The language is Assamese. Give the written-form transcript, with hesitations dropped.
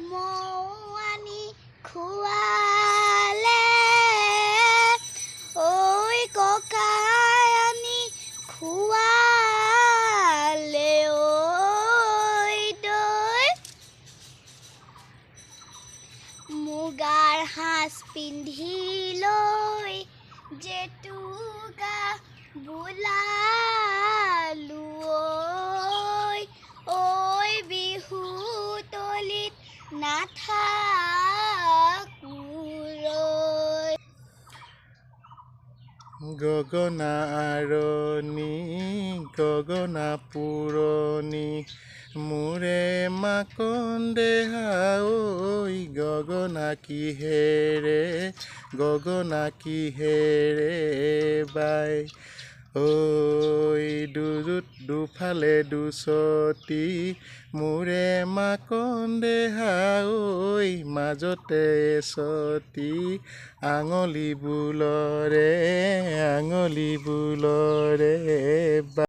মৌৱানি খুৱালে ঐ ককাই আনি খুৱালে ঐ দৈ মুগাৰ সাজ পিন্ধি লৈ জেতুকা বোলালো ঐ বিহু তলিত নাথাকোঁ গগনা আৰণি গগনা পুৰণি মোৰে মাকন্দেহা ঐ গগনা কিহেৰে বাই ঐ দুফালে দুচতি মোৰে মাকন্দেহা ঐ মাজতে এচতি আঙুলি বোলৰে